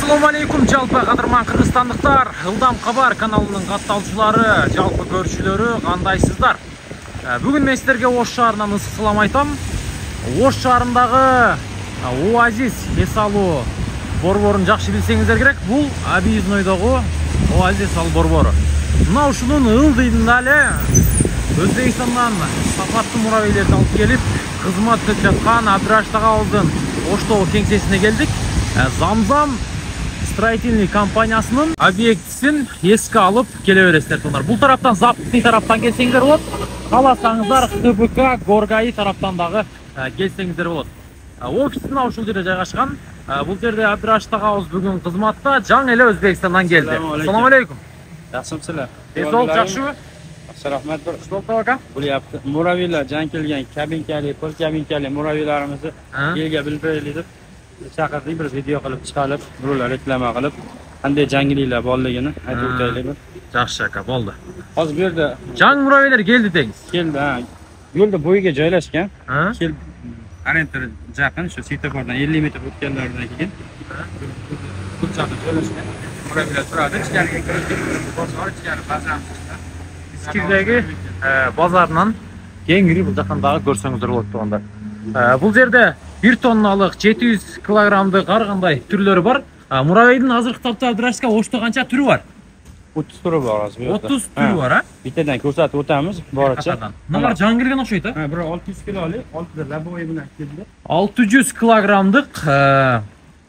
Assalamu alaikum жалпы қадырман қырғызстандықтар. Ылдам Хабар каналының катталчылары, жалпы көршілері, қандайсыздар? Бүгін мен сіздерге Ош шаарынан ыстық салам айтам. Ош шаарындағы Оазис Эсалу борборун жакшы билсеңиздер керек. Бул объезднойдогу Оазис Эсалу борбору. Мына ушунун ылдыйында эле Өзбекстандан сапаттуу муравейлерди алып келип, кызмат өтүп жаткан Абдыраштага алдын Оштогу кеңсесине келдик. Замзам строительный компаниясынын объектисин эске алып келе бересиздер. Бул тараптан Западный тараптан келсеңиздер болот. Кааласаңыздар ХБК Горгай тараптан дагы келсеңиздер болот. Офисин ушул жерде жайгашкан. Бул жерде Абдыраштага бүгүн кызматта жаңы эле Өзбекстандан келди. Assalomu alaykum. Yaxshimisilar? Esol жакшыбы? Rahmat. Bir Stolta aka. bo'lyapti. Muraviylar jan kelgan kabinkali, pol kabinkali muraviylarimizni elga bildiraylik deb chaqirdik, bir video qilib chiqarib, birovlar reklama qilib, qanday jangiliklar borligini aytib o'taylik. Yaxshi aka, bo'ldi. Hozir bu yerda Jang muraviylar keldi dengiz. Keldi, ha. Yo'lda bo'yiga joylashgan. Kel Arenter yaqin, shu svetofordan 50 metr o'tganlaridan keyin ko'chada joylashgan. Muraviylar turadi, ichkariga kirib, bozor ichkari bazamiz. Ichkiridagi bozordan kengiri бул жактан дагы көрсөңүздөр болот турганда. Бул жерде 1 тонналык 700 килограммдык ар кандай түрлөрү бар. Муравейдин азыркы тапта Абдырашка Ошто канча түрү бар? 30 түрі бар азыр. 30 түрү бар, а? Bittadan ko'rsatib o'tamiz, boracha. Мыналар жаңы келген окшойт, а? Ha, biri 600 kiloli, 6 laboy bilan keldi. 600 килограммдык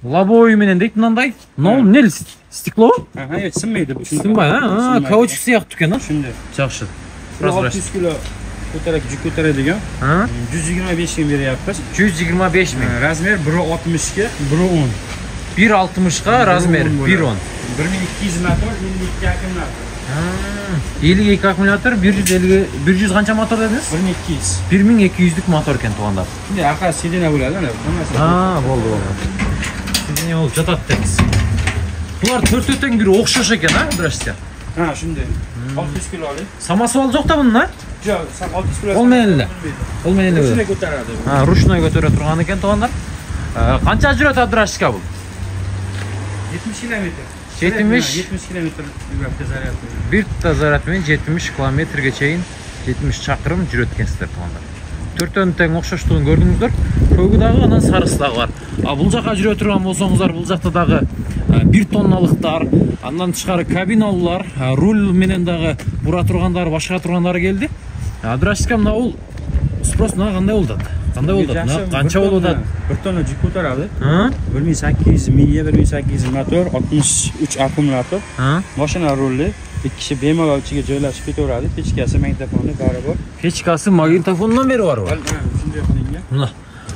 лобой менен дейт мындай. Эмне стекло? Ha, sinmaydi bu. Сынбай, а? Каучук сыяктуу экен, а? Shunday. Жакшы. 600 kilo yük ko'taradigan. 125 ming beryapmiz. 125 ming. Razmer 1.60 ga, 1.10. 1.60 ga razmer 1.10. 1200 motor, 52 akkumulyator. 52 аккумулятор, 100 qancha motor dediniz? 1200. 1200'lük motor ekan to'g'anlar. Shunday aqal sidina bo'ladi, ana hammasi. Ha, bo'ldi. Sidina bo'lib жатат deysiz. Bular to'rttdan biri o'xshash ekan, ha, Abdurashga? Ha, shunday. 600 kiloli. Samasval yo'q-da bunda? Yo'q, 600 kilo. Olmaydi. Olmaydi. Shunday ko'taradi. Ha, rushnoy ko'tara turgan ekan to'g'anlar. Qancha yuradi Abdurashga bu? 70 kilometr. 70 kilometr yuribdi zaryad. Bitta zaryadмен 70 kilometrga чейин 70 чакырым жүрөт экенсиздер тугандар. Төртөн тең окшоштугун көрдүңүздөр. Көгү дагы анан сарысы дагы бар. Бул жака жүрө турган болсоңуздар, бул жакта дагы 1 тонналыктар, андан тышкары кабиналар, руль менен дагы бура тургандар, башка тургандар келди. Абдырашка мына бул спрос мына кандай болду? Кандай болду? Канча болуп атат? 1 tonna жүк ko'taradi. 1800 milya, 1800 motor, 63 akkumulyator. Mashina rulli, 2 kishi bemalol ichiga joylashib ketaveradi. Pechkasi, magnitofoni bari bor. Pechkasi, magnitofondan beri бар. Shunday qilingan. Мына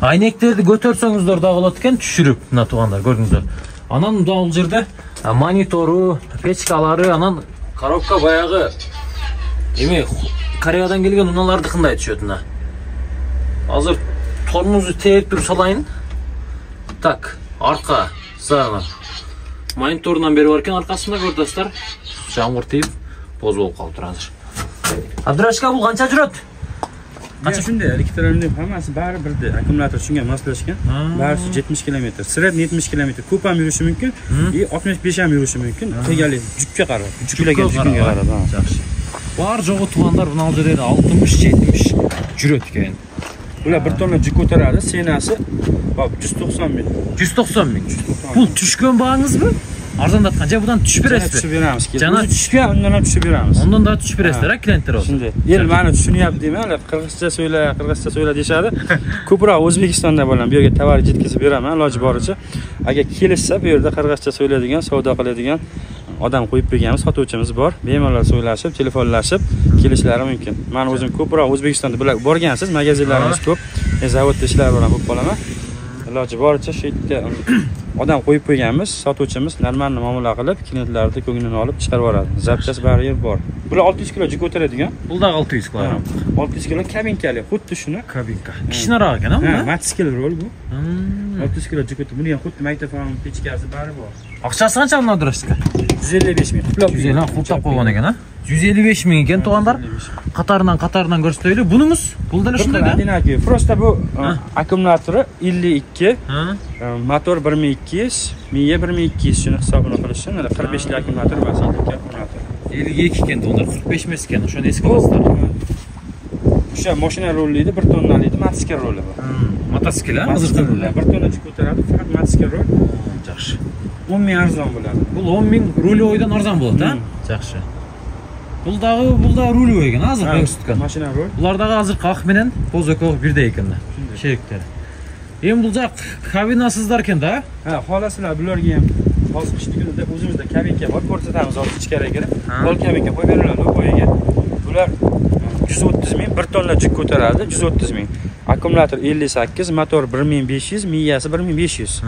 айнектерди көтөрсөңүздөр дагы болот экен, түшүрүп, мына туугандар, көрдүңүздөр. Анан бул жерде монитору, печкалары, анан коробка баягы эме Кореядан келген уналардыкындай түшөт мына. Азыр тормозду тээп туруп салайын. Так, арка сагына. Мониторунан бери бар экен, аркасында көрдүңүздөр. Жамгыр тийип, боз болуп калыптыр азыр. Абдырашка бул канча жүрөт? Qancha shunday elektronik hammasi bari birda, akkumulyator shunga moslashgan. Bari 70 km. Sirad 70 km. Ko'p ham yurishi mumkin, 65 ham yurishi mumkin. Tegalik yukka qarab, yuklagan yukunga qarab. Yaxshi. Бар жоғы туғандар мына жерде 60-70 жүрөт экен. Bular 1 tonna yük ko'taradi, senasi 190 ming. 190 ming. Бул түшкөн багыңызбы? Арзандатқан же будан түшүп бересизби? Түшүп беребиz. Жана түшкөн, ондан ham түшүп беребиz. Ondan da түшүп бересиздер, клиенттер болсо. Shunday. El meni tushunyapti deyman, qirg'izcha so'yla deyshadi. Ko'proq O'zbekistonda bo'lan bu yerga tovar yetkazib beraman, iloji boricha. Agar kelishsa, bu yerda qirg'izcha so'ylaydigan, savdo qiladigan odam qo'yib berganmiz, sotuvchimiz bor. Bemalol so'ylashib, telefonlashib kelishlari mumkin. Men o'zim ko'proq O'zbekistonda borgansiz, magazinlarimiz ko'p, zavodda ishlar bilan bo'lib qolaman. Iloji boricha shu yerga odam qo'yib qo'yganmiz, sotuvchimiz normal muomala qilib, klientlarni ko'nglini olib chiqarib yuboradi. Zapchas bari bor. Bular 600 kilo yuk ko'taradigan. Bunda 600 kilogram. 600 kilo kabinkali, xuddi shuni. Kabinka. Kishinaroq ekan, ha? Matskill rol bu. 600 kilo yuk ko'taradi. Buni ham xuddi magnitofon pechkasi bari bor. Aqchasi qancha bundan Abdurashidga? 155 ming. 150 dan qultab qo'ygan ekan, ha? 155 ming ekan to'g'anlar. Qatoridan ko'rsataylik. Bunimiz puldan shunday-da. Dinaki. Prosta bu akkumulyatori 52, motor 1200, miya 1200 shuni hisobini qilishsin. 45 lik akkumulyator bas akkumulyator. 52 ekan to'g'anlar, 45 emas ekan. O'shani eski olasizlar. O'sha mashina rollaydi, 1 tonnalik mototsikl roli bor. Mototsikl, ha? Hozir rol. 1 tonna yuk ko'taradi, faqat mototsikl rol. Yaxshi. 10 ming arzon bo'ladi. Bu 10 ming ruloydan arzon bo'ladi, ha? Yaxshi. Bulda ruloy ekan, hozir ko'rsatgan. Mashina rol. Ulardagi hozir qaq bilan qo'zaqoq birday ekanda. Sheriklari. Endi bulja kabinasizlar ekanda? Ha, xohlasizlar bularga ham hozir qish kunida o'zimizda kabinka bor, ko'rsatamiz hozir ichkariga. Bol kabinka qo'yib beriladi o'poyiga. Bular 130 ming, 1 tonna yuk ko'taradi, 130 ming. Akkumulyator 58, motor 1500, miyasi 1500.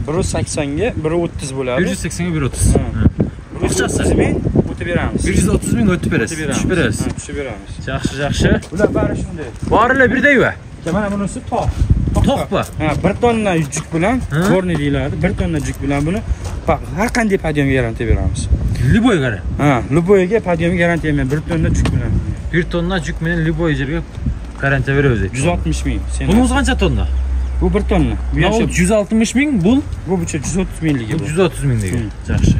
180 ga 130 bo'ladi. 180 ga 130. 130 ming o'tib beramiz. 130 ming o'tib berasiz. Tushib berasiz. Tushib beramiz. Yaxshi. Bular bari shunday. Borilar birdaymi? Mana bunisi toq. To'qpa. Ha, 1 tonna yuk bilan gorni deyiladi. 1 tonna yuk bilan buni har qanday podyomga garantiya beramiz. Liboy qara. Ha, liboyga podyomga garantiya men 1 tonna yuk bilan. 1 tonna yuk bilan liboy yerga garantiya beramiz. 160 ming. Bunimiz qancha tonna? Bu 1 tonna. Bu 160 ming, bu 130 mingligi bu. 130 ming degan. Yaxshi.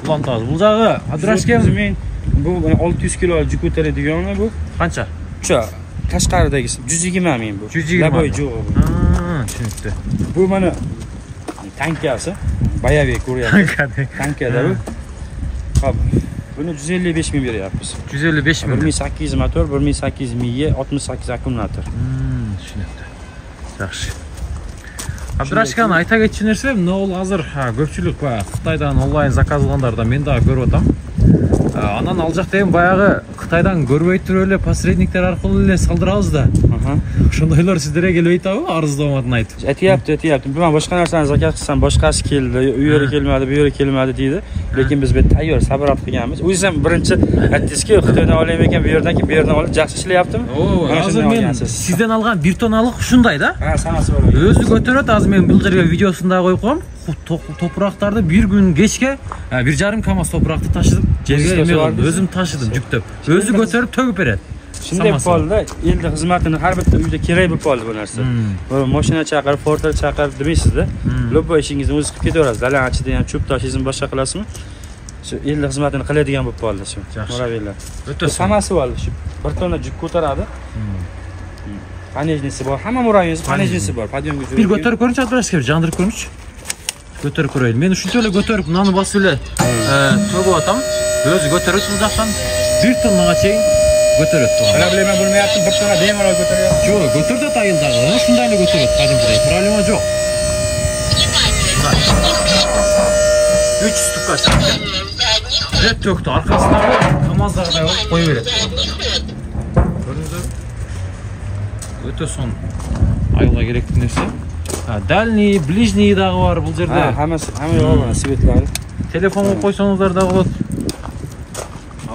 Ulan toz. Bu jag'i Abdurashidga ming. Bu 600 kilo yuk ko'taradigan bu. Qancha? O'sha tashqaridagisi 120 ming bu. 120. Laboy jo'q bu. Ha, tushunibdi. Bu mana tankasi. Bayaviy ko'ryapsiz. Tankada bu. Hop. Buni 155 ming beryapmiz. 155 ming. 1800 motor, 1800 miya, 68 akkumulyator. Tushunibdi. Yaxshi. Abdurashidga ayta ketgan narsa, nol hozir ko'pchilik Xitoydan onlayn zakaz qilganlarda men da ko'rib o'tam. Anan al жақта ham баяғы Қытайдан көрбей тұрып посредниктер арқылы салдырабыз да. Ошондойлор сиздерге келбейт абы, арыздамадын айтып. Aytyapti. Мен boshqa narsani zakaz qilsam, boshqasi keldi, u yeri kelmadi, bu yeri kelmadi deydi. Lekin biz bu tayyor sabr olib qilganmiz. O'zingiz ham birinchi aytdingizki, Xitoydan olayım ekan, bu yerdan keyin bu yerdan olib yaxshi ishlayaptimi? Hozir men sizdan olgan 1 tonnalik shundayda. Ha, sanasi bor. O'zi ko'taradi, hozir men bu yerga videosunda qo'yib qo'yam. Topraqlarda bir gün geçke 1,5 kamaz topraқты taşıdım. Özüm taşıdım yüktep. Özü götürüp tөгüp beredi. Shunday bo'ldi, endi xizmatini har bitta uyda kerak bo'lib qoldi bu narsa. Mashina chaqirib, portal chaqirib demaysiz-da. Lo'bo ishingizni o'zingiz qilib ketaverasiz. Dalanchida ham cho'p tashingizni boshqa qilasizmi? Shu endi xizmatini qiladigan bo'lib qoldi shu. Muraviylar. O'ta samasi bo'ldi shu. 1 tonna yuk ko'taradi. Panejnisi bor. Hamma muraviyingiz panejnisi bor. Podyomga jo'raydi. Bir götürüp ko'runchi Abdurashidga, jandırib ko'runchi. Götürüp ko'raylik. Men shuncha yo'la götürüp, nonni bosib ele to'g'ib otam. O'zi götürüp bu yoqdan 1 tonnaga cheyin götürüp turadi. Problema bo'lmayapti, 1 tonna bemalol ko'taryapti. Yo'q, götürdü tayildagi. Shundaylik götürüp, qadimgiday. Problema yo'q. 300 tukka chiqdi. Jet töktü. Arkasındagi kamazlarday olib qo'yib beradi. Ko'rdingizmi? O'ta son ayolga kerakli narsa. Dальний, ближний дағы бар бұл жерде. Hamma yo'q, svetlari. Telefonға қойсаңыздар да болады.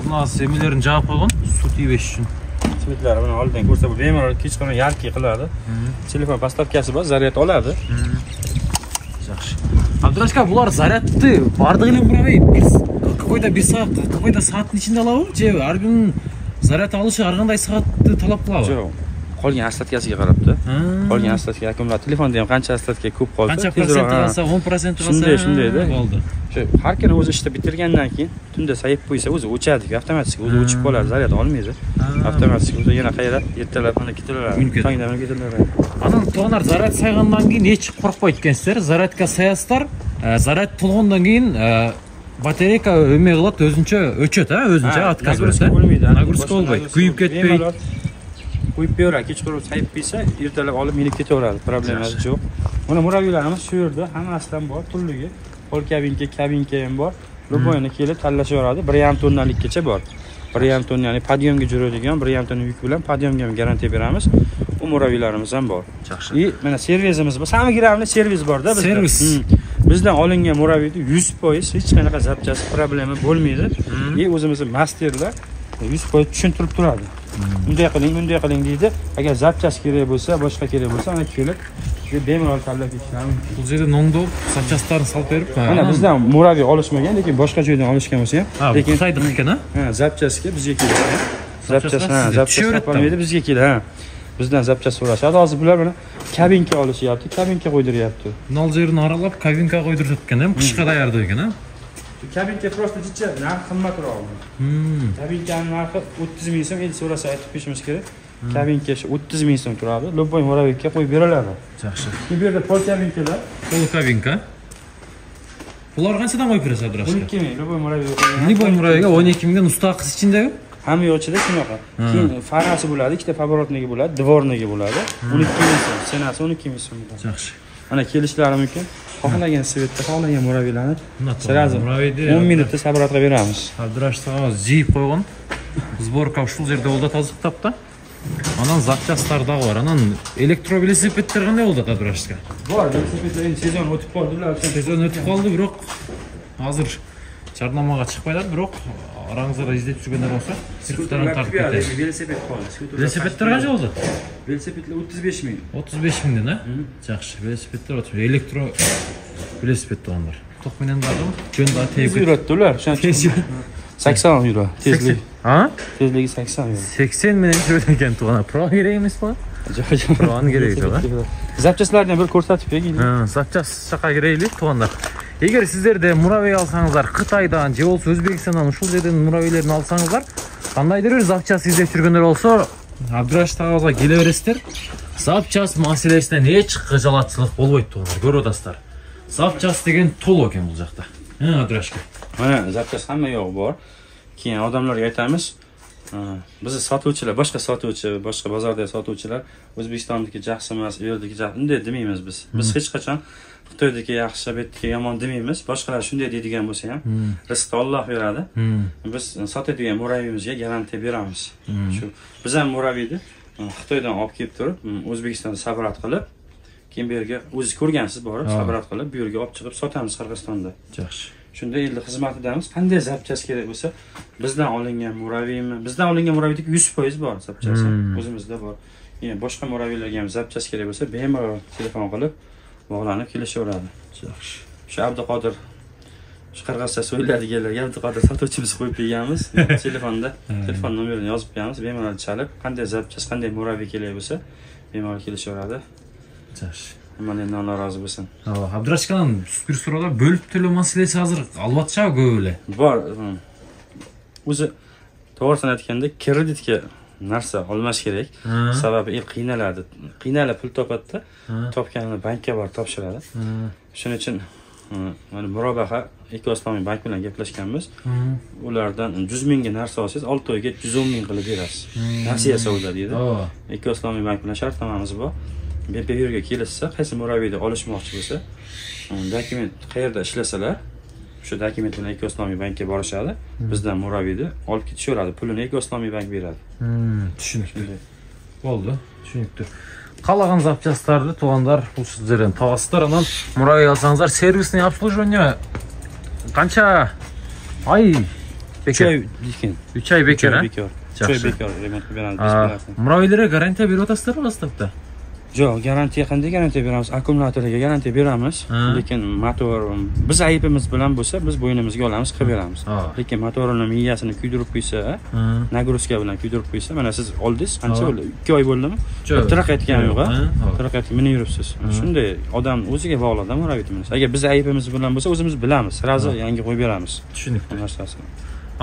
Мына семелерін жағып қойған, су тибеш үшін. Svetlari buni oldidan ko'rsa bu bemalol kechqurun yarki qiladi. Telefon поставкасы bor, zaryad oladi. Yaxshi. Abdurashidga bular zaryadni bardığıyla buramay, какой-то saatin içinde alavı? Har kun zaryad alishi har qanday saatni talab qiladi? Yo'q. Qolgan aslatgasiga qarabdi. Qolgan aslatga akkumulyator telefonda ham qancha aslatga ko'p qolsa, qancha prosent olsa, 10% olsa, shundayda bo'ldi. Shu har kuni o'zi ishda bitirgandan keyin tunda sayib qo'ysa, o'zi o'chadi, avtomatik o'zi o'chib qoladi, zaryad olmaydi. Avtomatik o'zi yana qayerda ertalab mana ketaveradi. Tongdan ketaveradi. Ana to'g'anar zaryad saygandan keyin hech qo'rqmaydi ekansizlar. Zaryadga sayasizlar, zaryad to'lgandan keyin batareyka o'may qiladi, o'zincha o'chadi, o'zincha отказ beradi. Nagruska bo'lmaydi, kuyib ketmaydi. Qo'yib beraveradi, kechqurun sayib qo'ysa, ertalab olib minib ketaveradi, problemasi yo'q. Mana muraviylarimiz shu yerda hammasidan bor, turligi. Qo'l kabinka ham bor. Lo'boyni kelib tanlashaveradi, 1,5 tonnalikgacha bor. 1,5 tonna, ya'ni podyomga jo'raydigan 1,5 tonna yuk bilan podyomga ham garantiya beramiz. U muraviylarimiz ham bor. Yaxshi. Mana servisimiz bor. Samogramli servis bor-da bizda. Servis. Bizdan olingan muraviyda 100% hech qanaqa zapchast problema bo'lmaydi. O'zimizning masterlar 100% tushuntirib turadi. Bunday qiling deydi. Agar zapchast kerak bo'lsa, boshqa kerak bo'lsa, ana kelib Shu bemalol tanlab ketishlar mumkin. Bu yerda nongdob zapchastlarni solib berib, Mana bizdan murabiy olishmagan, lekin boshqa joydan olishgan bo'lsa ham, lekin Xitoydan ekan, ha, zapchaska bizga keladi. Zapchas topolmaydi bizga keladi, ha. Bizdan zapchas so'rashadi. Hozir bular mana kabinka olishyapti, kabinka qo'ydiryapti. Noljerni aralab kabinka qo'ydirayotgan ham, qishga tayyor ekan, ha. Kabinka просто jicha narxi qimmatroq. Kabinkaning narxi 30 ming so'm, endi so'rasa aytib qo'yishimiz kerak. Kabinka 30 ming so'm turadi. Любой murabbiyga qo'yib beriladi. Yaxshi. Bu yerda pol kabinkalar. Pol kabinka. Bular qanchadan qo'yib berasiz, Abdurashid? 12 ming. Любой murabbiyga. Любой murabbiyga 12 mingdan mustaqil ichindagi? Hamma yo'chida shunaqa. Keyin farasi bo'ladi, ikkita поворотнigi bo'ladi, dvornigi bo'ladi. 12 ming so'm, senasi 12 ming so'm. Yaxshi. Mana kelishlari mumkin. Xohlagan svetda, xohlagan murabbiylarni sразу 10 minutda sabrat qilib beramiz. Abdurashid aka ziyib qo'ygan. Sborka shu yerda bo'ldi toziqtabda. Anan zapchastlar da var. Anan elektrovelosipedlar qanday bo'ldi Abdurashid aka? Bor, velosipedlar endi sezon o'tib qoldi, ular sezon o'tib qoldi, biroq hozir charnamaga chiqmaylar, biroq orangizda izlab turganlar bo'lsa, skuterlarni tartib ketadi. Velosiped qoldi. Velosipedlar qancha bo'ldi? Velosipedlar 35 ming. 35 mingdan, ha? Yaxshi, velosipedlar elektro velosiped to'g'anlar. To'qminan dardim, jo'nda tez yuraddi ular. Tez 80 euro tezlik. Ha? Tezligi 80 euro. 80 ming ekan to'g'ana. Pro kerak emasmi? Yo'q, Pro'ni kerak yo'q. Zapchastlarni bir ko'rsatib bering. Ha, zapchas chaqa keraklik to'g'anlar. Eğer sizlerde murabiy alsanızlar, Xitoydan je bolsa O'zbekistondan ушул жерден murabiylерni alsanızlar, qandaydir bir zapchas izlep жүргөндөр болсо, Abdurashid агага келе бересиздер. Zapchas маселесинен эч кыжалатчылык болбойт тугандар, көрүп атасыздар. Zapchas деген толо экен бул жакта. Abdurashid. Mana zapchas hamma yo'q bor. Keyin odamlarga aytamiz, bizni sotuvchilar, boshqa bozorda sotuvchilar O'zbekistondagi yaxshi emas, u yerdagi yaxshi unday demaymiz biz. Biz hech qachon Xitoydagi yaxshi, betdagi yomon demaymiz. Boshqalar shunday deydigan bo'lsa ham, rizqni Alloh beradi. Biz sotadigan murabbiyimizga garantiya beramiz. Shu biz ham murabbiyni Xitoydan olib kelib turib, O'zbekistonda sabrat qilib, keyin bu yerga o'zingiz ko'rgansiz borib, sabrat qilib, bu yerga olib chiqib sotamiz Qirg'izistonda. Yaxshi. Shunda endi xizmatidamiz. Qanday zapchas kerak bo'lsa, bizdan olingan murabbiymi? Bizdan olingan murabbiylik 100% bor zapchasi. O'zimizda bor. Yana boshqa murabbiylarga ham zapchas kerak bo'lsa, bemalol telefon qilib bog'lanib kelishaveradi. Yaxshi. Shu Abduqodir qirg'izcha so'ylaydiganlarga Abduqodir sotuvchimiz qo'yib berganmiz. Telefonda telefon nomerini yozib qo'yamiz, bemalol chalib, qanday zapchas, qanday murabbiy kerak bo'lsa, bemalol kelishaveradi. Yaxshi. Hammalardan Alloh rozi bo'lsin. Abdurashid aka, bir so'roqda bo'lib to'lov masalasi hozir albatta ko'p. Bor. O'zi to'g'risini aytganda kreditga narsa olmash kerak. Sababi qiynaladi. Qiynalib pul topadi, topganini bankka borib topshiradi. Shuning uchun mana Murobaha Ekoslomiy bank bilan gaplashganmiz. Ulardan 100 mingga narsa olsangiz, 6 oyga 110 ming qilib berasiz. Nasiya savdo deydi. Ekoslomiy bank bilan shartnomamiz bor. Bu yerga kelsa, qaysi murabbiyni olishmoqchi bo'lsa, dokument qayerda ishlasalar, shu dokument bilan Ekoslomiy bankka borishadi. Bizdan murabbiyni olib ketishaveradi. Pulini Ekoslomiy bank beradi. Tushunibdi. Bo'ldi, tushunibdi. Qalagan zapchastlarni to'g'anlar bu sizlardan tavsiylar, anan murabbiy alsangizlar, servisni обслуживание qancha oy bekor? 3 oy bekor, ha? 3 oy bekor remont qilib beramiz. Murabbiylarga garantiya berib o'tasizlarmi dastlabda? Yo'q, garantiya qanday garantiya beramiz? Akkumulyatorga garantiya beramiz, lekin motor biz aybimiz bilan bo'lsa, biz bo'ynimizga olamiz, qilib beramiz. Lekin motorini miyasini kuydirib qo'ysa, nagruzka bilan kuydirib qo'ysa, mana siz oldingiz, qancha bo'ldi? 2 oy bo'ldimi? Tiraq aytgan yo'q, tiraq aytib minib yuribsiz. Shunday odam o'ziga bog'liq murabbiyimiz. Agar biz aybimiz bilan bo'lsa, o'zimiz bilamiz, sразу yangi qo'yib beramiz. Tushunibdi narsasini.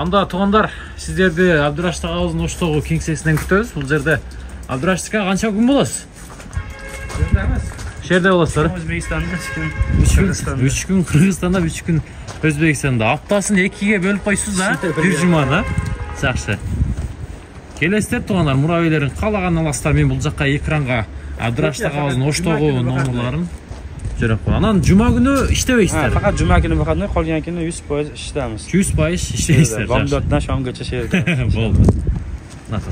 Anda to'g'anlar, sizlarni Abdurashid aga'ning O'shtog'i kengsasidan kutamiz. Bu yerda Abdurashid aka qancha kun bo'lasiz? Şerde olasızlar. O'zbekistonda 3 gün Kırgızistan'da 3 gün Özbekistan'da. Haftasını 2'ye bölüp koysunuz da bir cumada. Жақсы. Келесіздер туғандар, муравейлерін қалаған аласыздар. Мен бұл жаққа экранға Abdurashid aga'ның O'shtog'i номерларын жіберіп қойған. Анан жұма күні іштебейсіздер. Faqat жұма күні vaqatni, qolgan kuni 100% ishlamiz. 100% ishlaysizlar. Bomdoddan shomgacha sherda. Bo'ldi. Nasıl?